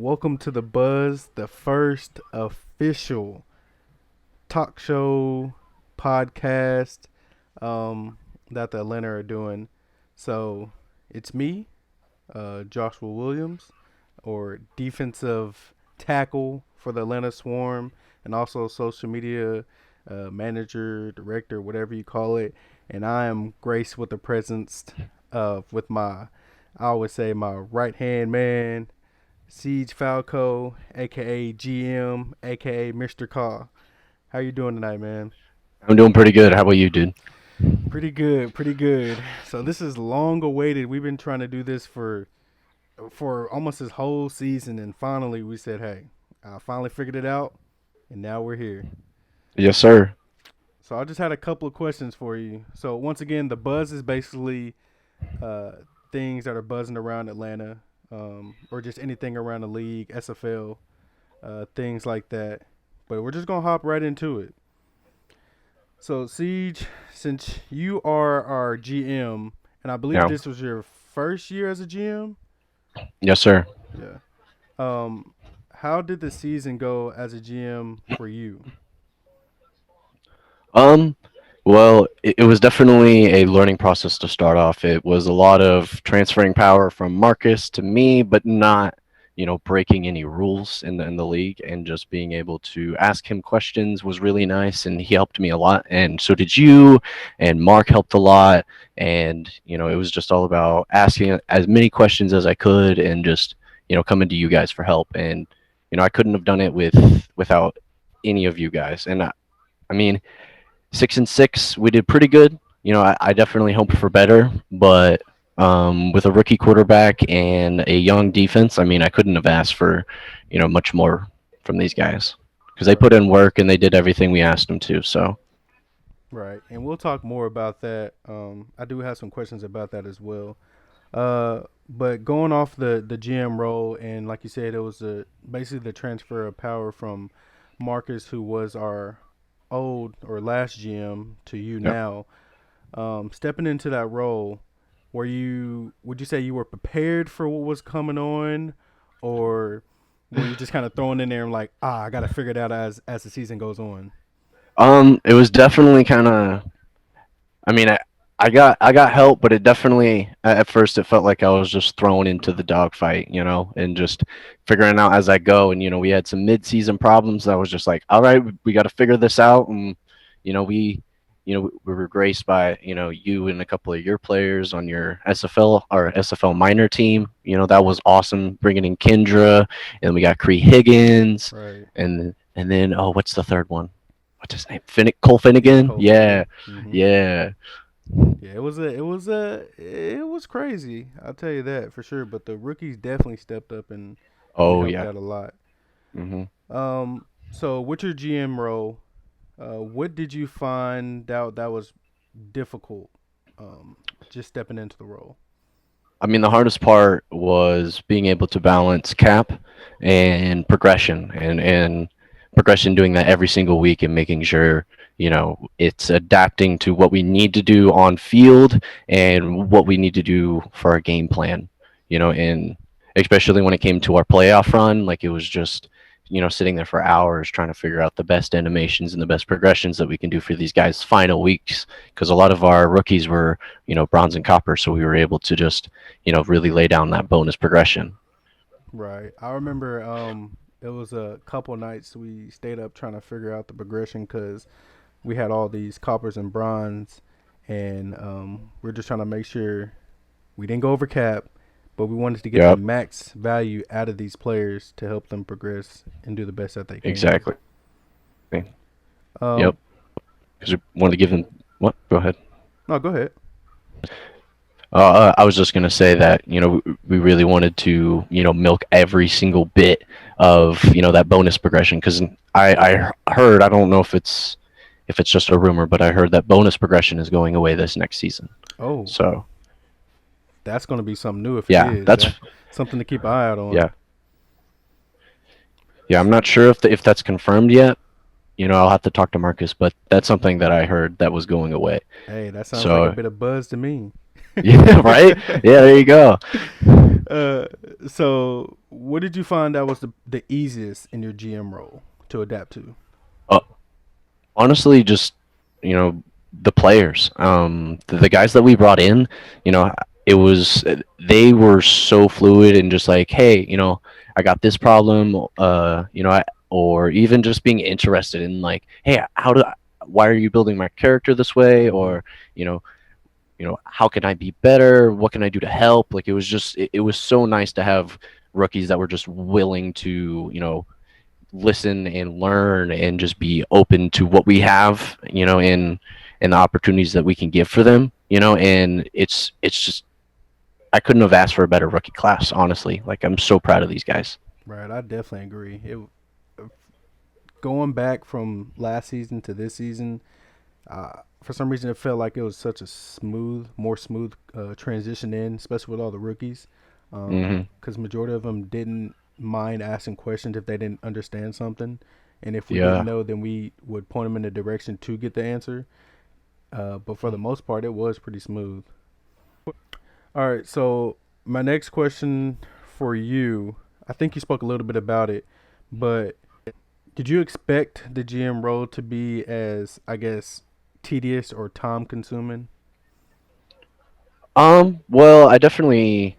Welcome to the Buzz, the first official talk show podcast that the Atlanta are doing. So it's me, Joshua Williams, or defensive tackle for the Atlanta Swarm, and also social media manager, director, whatever you call it. And I am graced with the presence of with my, I always say my right hand man, Siege Falco, aka GM, aka Mr. Car. How you doing tonight, man? I'm doing pretty good. How about you, dude? Pretty good, pretty good. So this is long awaited. We've been trying to do this for almost this whole season, and finally we said, "Hey, I finally figured it out, and now we're here." Yes, sir. So I just had a couple of questions for you. So once again, the buzz is basically uh, things that are buzzing around Atlanta, or just anything around the league, SFL, things like that. But we're just gonna hop right into it. So Siege, since you are our GM, and I believe Yeah. this was your first year as a GM, Yes, sir. yeah. Um, how did the season go as a GM for you? Um, well, it was definitely a learning process to start off. It was a lot of transferring power from Marcus to me, but not, breaking any rules in the league, and just being able to ask him questions was really nice, and he helped me a lot, and so did you, and Mark helped a lot, and it was just all about asking as many questions as I could, and just coming to you guys for help, and I couldn't have done it without any of you guys, and I mean 6-6, we did pretty good. I definitely hope for better, but with a rookie quarterback and a young defense, I mean, I couldn't have asked for, much more from these guys because they put Right, in work and they did everything we asked them to. So, right, and we'll talk more about that. I do have some questions about that as well. But going off the GM role, and like you said, it was basically the transfer of power from Marcus, who was our old or last GM, to you yeah. now. Stepping into that role, would you say you were prepared for what was coming on, or were you just kind of thrown in there and like, I got to figure it out as the season goes on? It was definitely kind of. I mean, I got help, but it definitely at first it felt like I was just thrown into the dogfight, and just figuring out as I go. And we had some mid-season problems. That was just like, all right, we got to figure this out. And we, we were graced by you and a couple of your players on your SFL or SFL minor team. That was awesome. Bringing in Kendra, and we got Cree Higgins, Right. and then oh, what's the third one? What's his name? Cole Yeah, Finnegan. Cole Yeah, Finnegan. yeah. Yeah, it was crazy. I'll tell you that for sure. But the rookies definitely stepped up and Oh helped yeah. out a lot. Hmm. So with your GM role, what did you find out that was difficult? Just stepping into the role. I mean, the hardest part was being able to balance cap and progression, and progression doing that every single week and making sure it's adapting to what we need to do on field and what we need to do for our game plan. And especially when it came to our playoff run, like it was just sitting there for hours trying to figure out the best animations and the best progressions that we can do for these guys' final weeks, because a lot of our rookies were bronze and copper, so we were able to just really lay down that bonus progression. Right. I remember it was a couple nights we stayed up trying to figure out the progression because we had all these coppers and bronze, and we're just trying to make sure we didn't go over cap, but we wanted to get the Yep, max value out of these players to help them progress and do the best that they can. exactly. Um, Yep, because we wanted to give them what? Go ahead. no, go ahead. I was just gonna say that we really wanted to milk every single bit of that bonus progression, because I heard, I don't know if it's just a rumor, but I heard that bonus progression is going away this next season. Oh, So that's going to be something new if it yeah, is. that's That something to keep an eye out on. yeah, yeah. I'm not sure if that's confirmed yet. I'll have to talk to Marcus, but that's something that I heard that was going away. Hey, that sounds like a So bit of buzz to me. yeah, right. Yeah, there you go. uh, so what did you find that was the easiest in your GM role to adapt to? Uh, Honestly, just you know the players, the guys that we brought in, you know, it was they were so fluid and just like, hey, I got this problem, or even just being interested in like, hey, why are you building my character this way, Mm-hmm. or you know, how can I be better? What can I do to help? Like it was so nice to have rookies that were just willing to, listen and learn and just be open to what we have, and the opportunities that we can give for them, and it's just I couldn't have asked for a better rookie class, honestly. Like I'm so proud of these guys. Right, I definitely agree. It going back from last season to this season, for some reason it felt like it was such a more smooth transition in, especially with all the rookies, Hmm. because majority of them didn't mind asking questions if they didn't understand something, and if we didn't Yeah. know, then we would point them in the direction to get the answer. But for the most part, it was pretty smooth. All right, so my next question for you, I think you spoke a little bit about it, but did you expect the GM role to be as, I guess, tedious or time consuming? Well, I definitely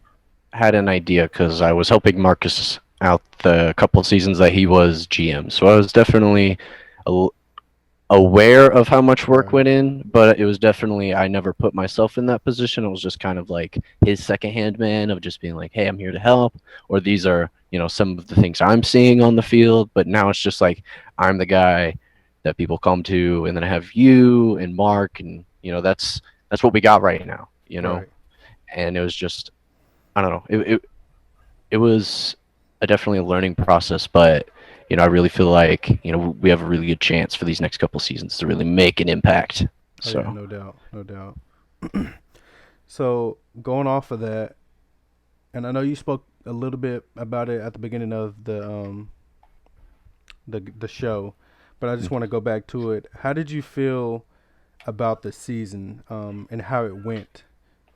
had an idea because I was helping Marcus out the couple seasons that he was GM, so I was definitely a, aware of how much work Right, went in, but it was definitely I never put myself in that position. It was just kind of like his secondhand man of just being like, "Hey, I'm here to help," or these are some of the things I'm seeing on the field. But now it's just like I'm the guy that people come to, and then I have you and Mark, and that's what we got right now. right. And it was just I don't know. It was definitely a learning process, but I really feel like we have a really good chance for these next couple seasons to really make an impact. Oh yeah, So, no doubt, no doubt. So going off of that, and I know you spoke a little bit about it at the beginning of the show, but I just want to go back to it. How did you feel about the season and how it went,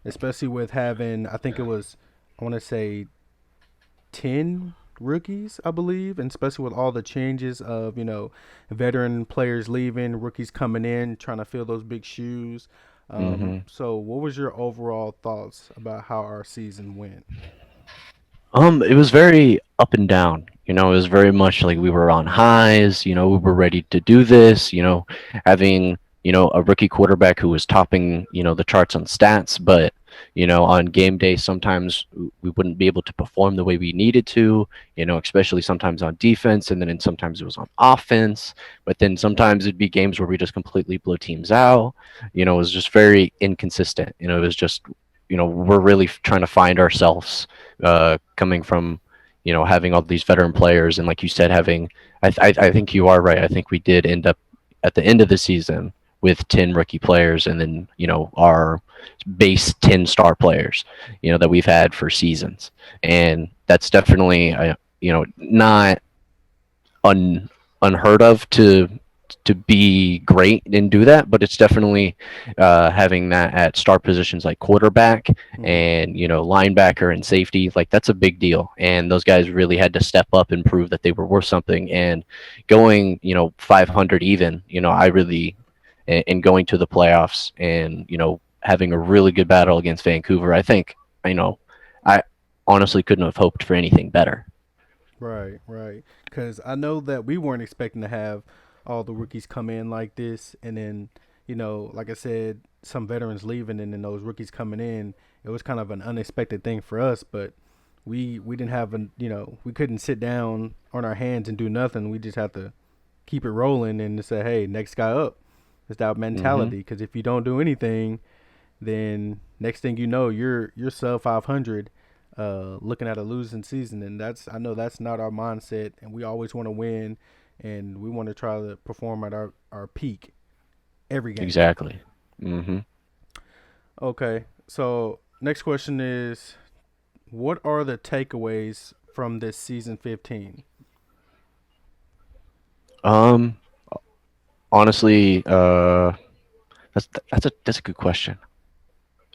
especially with having, I think it was, I want to say 10 rookies, I believe, and especially with all the changes of, veteran players leaving, rookies coming in, trying to fill those big shoes. hmm So what was your overall thoughts about how our season went? it was very up and down. It was very much like we were on highs. We were ready to do this. Having a rookie quarterback who was topping the charts on stats, but on game day sometimes we wouldn't be able to perform the way we needed to. Especially sometimes on defense, and then sometimes it was on offense. But then sometimes it'd be games where we just completely blow teams out. It was just very inconsistent. It was just we're really trying to find ourselves, coming from having all these veteran players, and like you said, having I think you are right. I think we did end up at the end of the season with 10 rookie players, and then our base 10 star players that we've had for seasons, and that's definitely not un, unheard of to be great and do that, but it's definitely having that at star positions like quarterback Hmm. and linebacker and safety. Like that's a big deal, and those guys really had to step up and prove that they were worth something. And going 500 even, I really and going to the playoffs and having a really good battle against Vancouver. I think you know I honestly couldn't have hoped for anything better. Right, right. Because I know that we weren't expecting to have all the rookies come in like this, and then, like I said, some veterans leaving, and then those rookies coming in. It was kind of an unexpected thing for us, but we didn't have we couldn't sit down on our hands and do nothing. We just had to keep it rolling and say, hey, next guy up. It's that Hmm. mentality. Because if you don't do anything, then next thing you know, you're sub 500, looking at a losing season, and that's I know that's not our mindset, and we always want to win, and we want to try to perform at our peak every game. Exactly. Hmm. Okay, so next question is, what are the takeaways from this season 15? Um, Honestly, that's a good question.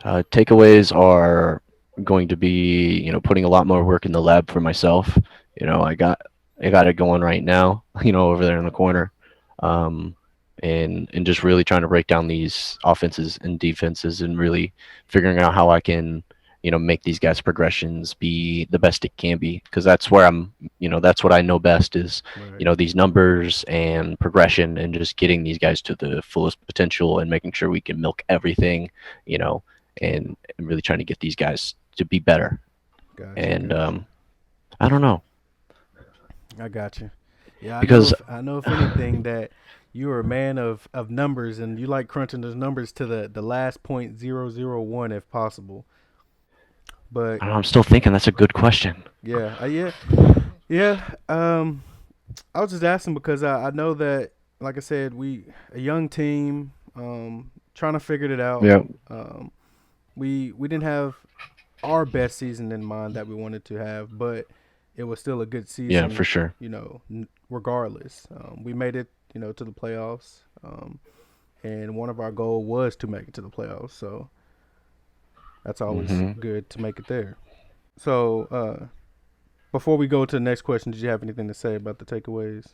Takeaways are, going to be, putting a lot more work in the lab for myself. You know, I got it going right now, over there in the corner. Um, and just really trying to break down these offenses and defenses and really figuring out how I can, make these guys' progressions be the best it can be, because that's where that's what I know best is, Right. these numbers and progression and just getting these guys to the fullest potential and making sure we can milk everything, you know, and really trying to get these guys to be better. Gotcha. And Gotcha. I don't know, I got you. Yeah, I know. because I know. If anything, that you are a man of numbers, and you like crunching those numbers to the last point 001 if possible. But I'm still thinking that's a good question. yeah, yeah. I was just asking because I know that, like I said, we a young team, trying to figure it out. Yeah, Um, we didn't have our best season in mind that we wanted to have, but it was still a good yeah, for season, sure. regardless. We made it, to the playoffs, and one of our goal was to make it to the playoffs. So that's always hmm good to make it there. So before we go to the next question, did you have anything to say about the takeaways?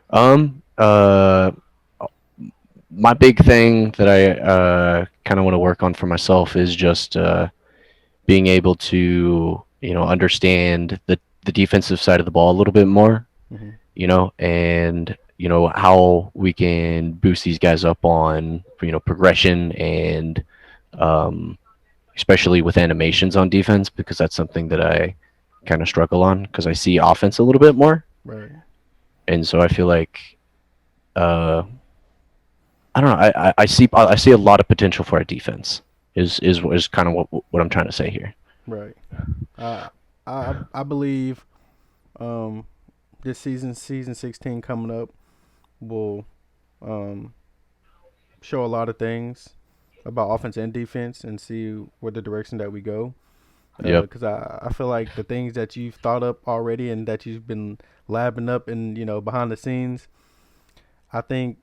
Um, uh, my big thing that I kind of want to work on for myself is just being able to, understand the defensive side of the ball a little bit more, Mm-hmm. and how we can boost these guys up on, progression and um, especially with animations on defense, because that's something that I kind of struggle on because I see offense a little bit more, Right. and so I feel like uh, I don't know. I see a lot of potential for our defense. Is kind of what I'm trying to say here. Right. Uh, I believe, um, this season 16 coming up, will, um, show a lot of things about offense and defense and see where the direction that we go. Yep. Because I feel like the things that you've thought up already and that you've been labbing up and, behind the scenes, I think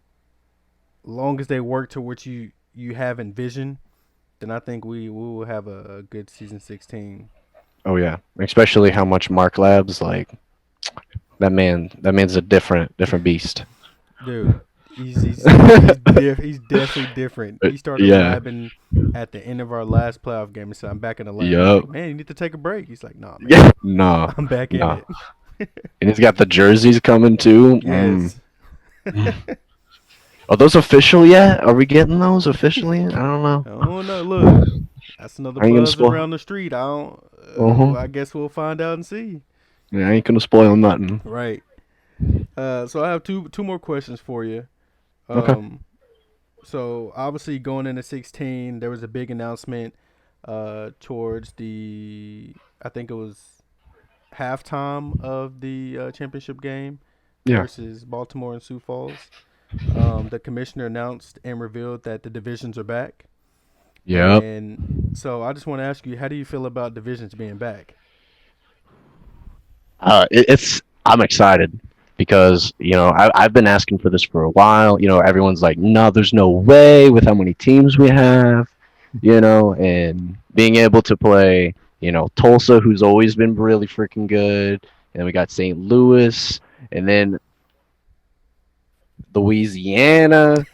long as they work to what you have envisioned, then I think we will have a good season 16. Oh yeah. Especially how much Mark Labs like that man. That man's a different beast. Dude, he's definitely different. He started Yeah. labbing at the end of our last playoff game and said, "I'm back in the lab." I'm Yup. like, "Man, you need to take a break." He's like, "Nah, man, Yeah. No. I'm back in No. it." And he's got the jerseys coming too. Mm. Yes. Are those official yet? Are we getting those officially? I don't know. I don't know. Look, that's another I ain't gonna buzz spoil. around the street. I don't. Uh-huh. I guess we'll find out and see. Yeah, I ain't gonna spoil nothing. Right. So I have two more questions for you. Okay. Um, so obviously going into 16, there was a big announcement towards the, I think it was halftime of the championship game Yeah. versus Baltimore and Sioux Falls. The commissioner announced and revealed that the divisions are back. Yep. And so I just want to ask you, how do you feel about divisions being back? It's I'm excited because I've been asking for this for a while. Everyone's like, no, there's no way with how many teams we have. And being able to play, Tulsa, who's always been really freaking good, and we got St. Louis, and then Louisiana.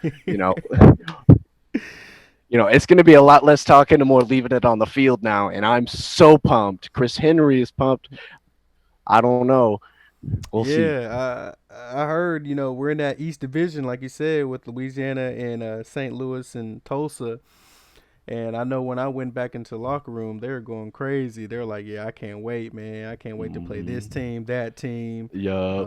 You know, it's going to be a lot less talking and more leaving it on the field now, and I'm so pumped. Chris Henry is pumped. I don't know. We'll see. Yeah, I heard, we're in that East Division, like you said, with Louisiana and St. Louis and Tulsa. And I know when I went back into the locker room, they were going crazy. They're like, "Yeah, I can't wait, man. I can't wait to play this Mm, team, that team." yup.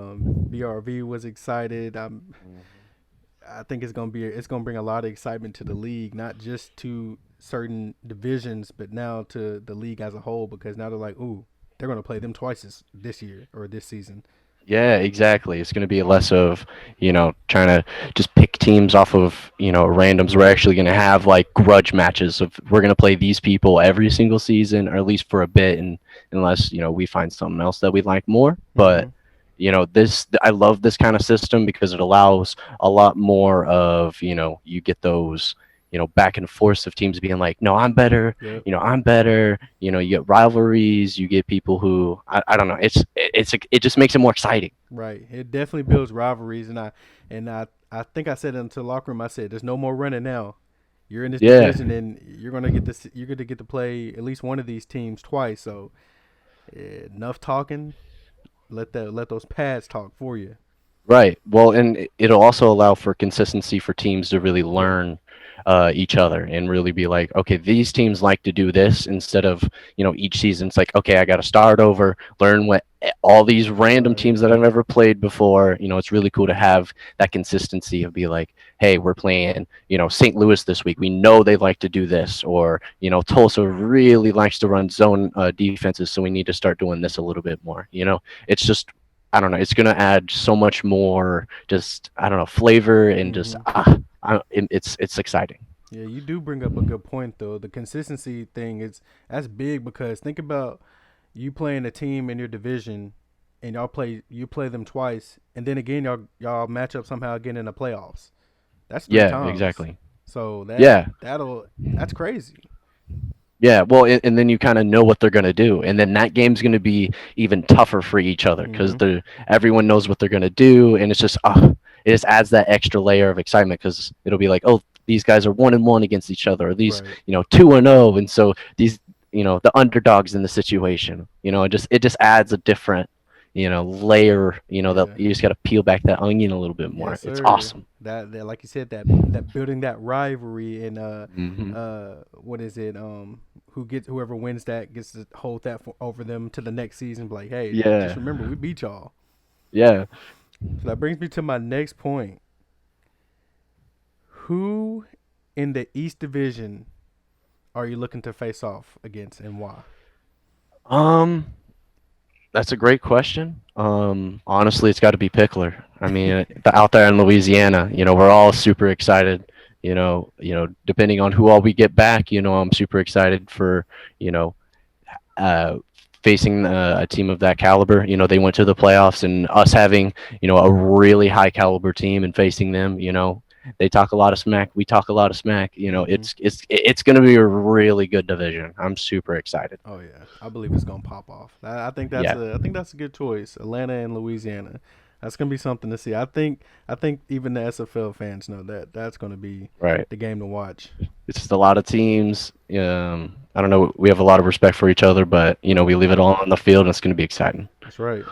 BRV was excited. I think it's gonna bring a lot of excitement to the league, not just to certain divisions, but now to the league as a whole. Because now they're like, "Ooh, they're gonna play them twice this year or this season." Yeah, exactly. It's going to be less of, trying to just pick teams off of, randoms. We're actually going to have like grudge matches of we're going to play these people every single season, or at least for a bit, and unless, we find something else that we like more. But, Mm-hmm. I love this kind of system because it allows a lot more of, you get those, back and forth of teams being like, no, I'm better, Yep. I'm better. You get rivalries, you get people who I don't know. It just makes it more exciting. Right. It definitely builds rivalries, and I think I said it into the locker room. I said, "There's no more running now. You're in this Yeah, division, and you're gonna get this. You're gonna get to play at least one of these teams twice. So enough talking. Let those pads talk for you. right. Well, and it'll also allow for consistency for teams to really Yeah. learn each other and really be like, okay, these teams like to do this instead of, each season. It's like, okay, I got to start over, learn what all these random Right. teams that I've never played before. It's really cool to have that consistency of be like, hey, we're playing, St. Louis this week. We know they like to do this, or Tulsa really likes to run zone defenses, so we need to start doing this a little bit more. It's just I don't know. It's gonna add so much more, just I don't know, flavor and just Mm-hmm. it's exciting. Yeah, you do bring up a good point though. The consistency thing is that's big because think about you playing a team in your division, and you play them twice, and then again y'all match up somehow again in the playoffs. That's three Yeah, times. exactly. So Yeah, that's crazy. yeah. Well, and then you kind of know what they're gonna do, and then that game's gonna be even tougher for each other because Mm-hmm. everyone knows what they're gonna do, and it's just it just adds that extra layer of excitement because it'll be like, oh, these guys are 1-1 against each other, or these Right. 2-0, and so these the underdogs in the situation, it just adds a different layer, that Yeah. you just got to peel back that onion a little bit more. Yes, It's sir. awesome. That like you said that building that rivalry and Hmm. what is it whoever wins that gets to hold that over them to the next season. Be like, hey, just Yeah, remember we beat y'all. yeah. So that brings me to my next point. Who in the East Division are you looking to face off against and why? Um, that's a great question. Honestly, it's got to be Pickler. I mean, out there in Louisiana, we're all super excited. Depending on who all we get back, I'm super excited for, you know, uh, facing a team of that caliber. They went to the playoffs, and us having, a really high caliber team and facing them, they talk a lot of smack. We talk a lot of smack. Mm-hmm. It's going to be a really good division. I'm super excited. Oh yeah, I believe it's gonna pop off. Yeah, I think that's a good choice. Atlanta and Louisiana. That's gonna be something to see. I think even the SFL fans know that that's gonna be right. the game to watch. It's just a lot of teams. I don't know. We have a lot of respect for each other, but we Right. leave it all on the field, and it's going to be exciting. That's right.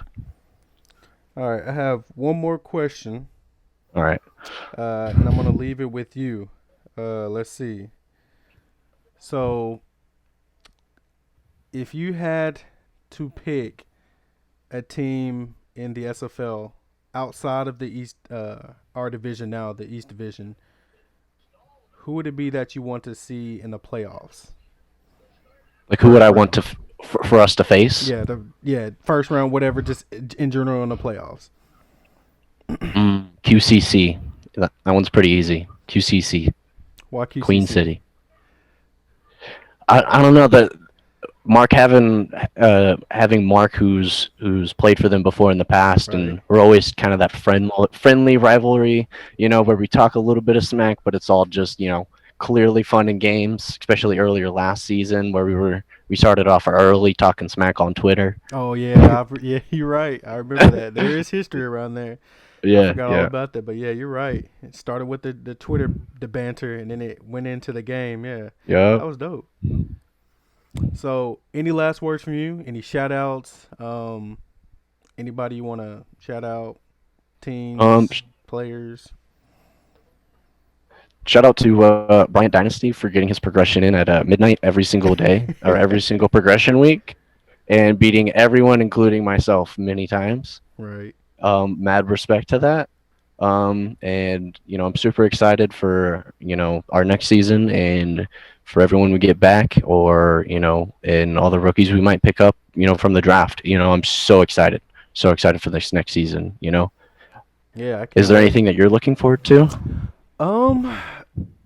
All right. I have one more question, All right. and I'm gonna leave it with you. Let's see. So, if you had to pick a team in the SFL outside of the East, our division now, the East Division, who would it be that you want to see in the playoffs? Like, who would First I want round. for us to face? First round, whatever, just in general in the playoffs. QCC. That one's pretty easy. QCC, Why Queen QCC? City. I don't know that Mark having Mark who's played for them before in the past, Right. and we're always kind of that friendly rivalry, where we talk a little bit of smack, but it's all just clearly fun in games, especially earlier last season where we started off early talking smack on Twitter. Oh yeah, yeah, you're right. I remember that. There is history around there. I Yeah, forgot all yeah, about that, but yeah, you're right. It started with the Twitter the banter, and then it went into the game. Yeah, yeah. that was dope. So, any last words from you? Any shout outs? Anybody you want to shout out? Um, Teams, players. Shout out to Bryant Dynasty for getting his progression in at midnight every single day or every single progression week, and beating everyone, including myself, many times. Right. Mad respect to that. And I'm super excited for our next season and for everyone we get back, or and all the rookies we might pick up, from the draft. I'm so excited for this next season. Yeah, I Is can't there wait. anything that you're looking forward to? Um,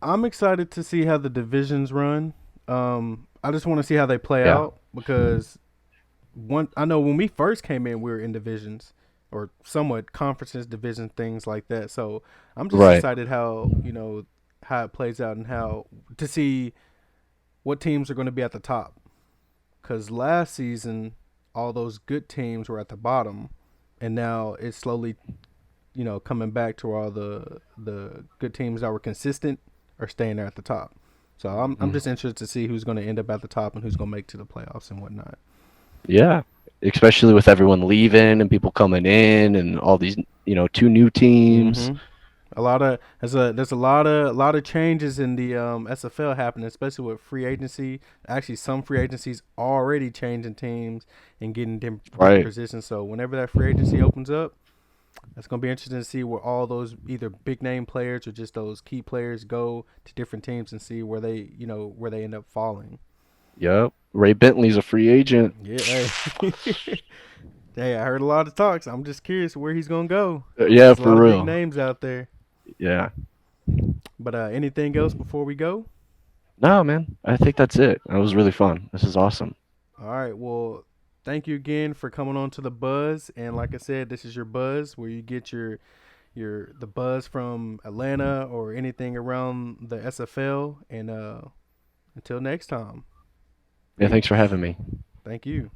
I'm excited to see how the divisions run. I just want to see how they play Yeah. out because I know when we first came in, we were in divisions or somewhat conferences, division things like that. So I'm just Right. excited how how it plays out and how to see what teams are going to be at the top. Because last season, all those good teams were at the bottom, and now it's slowly, coming back to all the good teams that were consistent are staying there at the top. So I'm Mhm. just interested to see who's going to end up at the top and who's going to make to the playoffs and whatnot. Yeah, especially with everyone leaving and people coming in and all these, two new teams. Mm-hmm. There's a lot of changes in the SFL happening, especially with free agency. Actually, some free agencies already changing teams and getting different Right. positions. So whenever that free agency opens up, it's gonna be interesting to see where all those either big name players or just those key players go to different teams and see where they end up falling. Yep. Ray Bentley's a free agent. Yeah, hey, hey, I heard a lot of talks. I'm just curious where he's gonna go. Yeah, There's a for lot of big real. names out there. Yeah. But anything else before we go? No, man. I think that's it. That was really fun. This is awesome. All right. Well, thank you again for coming on to the Buzz. And like I said, this is your Buzz, where you get your the buzz from Atlanta or anything around the SFL. And until next time, Yeah, thanks for peace. having me. Thank you.